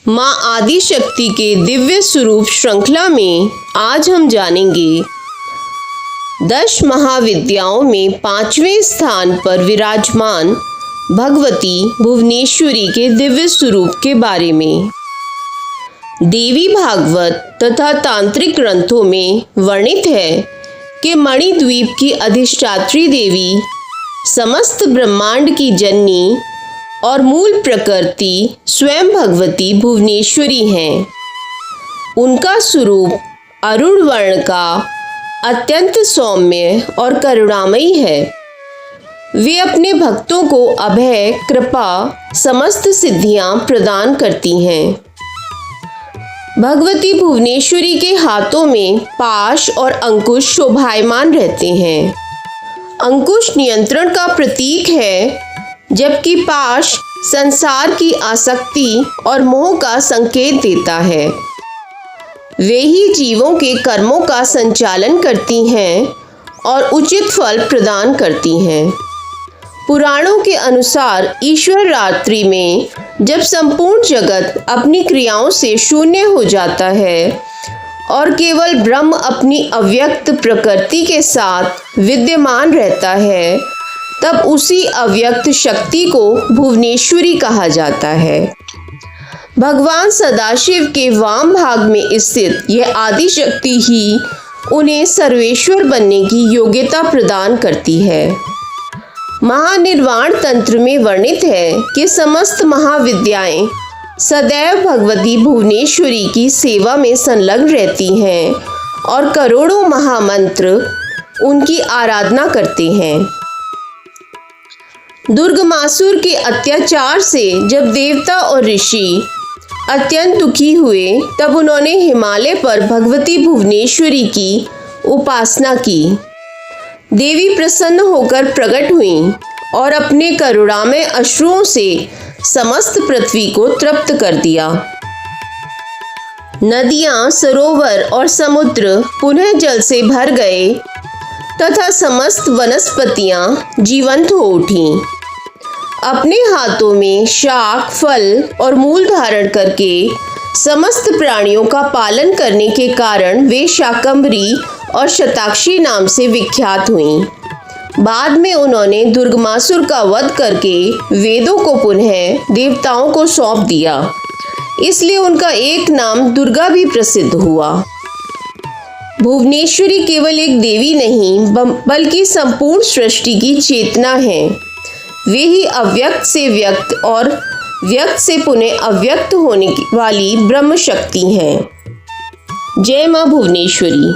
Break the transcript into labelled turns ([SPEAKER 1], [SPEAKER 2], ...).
[SPEAKER 1] माँ आदि शक्ति के दिव्य स्वरूप श्रृंखला में आज हम जानेंगे 10 महाविद्याओं में 5वें स्थान पर विराजमान भगवती भुवनेश्वरी के दिव्य स्वरूप के बारे में। देवी भागवत तथा तांत्रिक ग्रंथों में वर्णित है कि मणिद्वीप की अधिष्ठात्री देवी समस्त ब्रह्मांड की जननी और मूल प्रकृति स्वयं भगवती भुवनेश्वरी हैं। उनका स्वरूप अरुण वर्ण का अत्यंत सौम्य और करुणामयी है। वे अपने भक्तों को अभय, कृपा, समस्त सिद्धियां प्रदान करती हैं। भगवती भुवनेश्वरी के हाथों में पाश और अंकुश शोभायमान रहते हैं। अंकुश नियंत्रण का प्रतीक है, जबकि पाश संसार की आसक्ति और मोह का संकेत देता है। वे ही जीवों के कर्मों का संचालन करती हैं और उचित फल प्रदान करती हैं। पुराणों के अनुसार ईश्वर रात्रि में जब संपूर्ण जगत अपनी क्रियाओं से शून्य हो जाता है और केवल ब्रह्म अपनी अव्यक्त प्रकृति के साथ विद्यमान रहता है, तब उसी अव्यक्त शक्ति को भुवनेश्वरी कहा जाता है। भगवान सदाशिव के वाम भाग में स्थित यह आदि शक्ति ही उन्हें सर्वेश्वर बनने की योग्यता प्रदान करती है। महानिर्वाण तंत्र में वर्णित है कि समस्त महाविद्याएं सदैव भगवती भुवनेश्वरी की सेवा में संलग्न रहती हैं और करोड़ों महामंत्र उनकी आराधना करते हैं। दुर्गमासुर के अत्याचार से जब देवता और ऋषि अत्यंत दुखी हुए, तब उन्होंने हिमालय पर भगवती भुवनेश्वरी की उपासना की। देवी प्रसन्न होकर प्रकट हुईं और अपने करुणामय अश्रुओं से समस्त पृथ्वी को तृप्त कर दिया। नदियां, सरोवर और समुद्र पुनः जल से भर गए तथा समस्त वनस्पतियां जीवंत हो उठीं। अपने हाथों में शाक, फल और मूल धारण करके समस्त प्राणियों का पालन करने के कारण वे शाकंभरी और शताक्षी नाम से विख्यात हुईं। बाद में उन्होंने दुर्गमासुर का वध करके वेदों को पुनः देवताओं को सौंप दिया, इसलिए उनका एक नाम दुर्गा भी प्रसिद्ध हुआ। भुवनेश्वरी केवल एक देवी नहीं, बल्कि संपूर्ण सृष्टि की चेतना है। वे ही अव्यक्त से व्यक्त और व्यक्त से पुनः अव्यक्त होने वाली ब्रह्म शक्ति हैं। जय मां भुवनेश्वरी।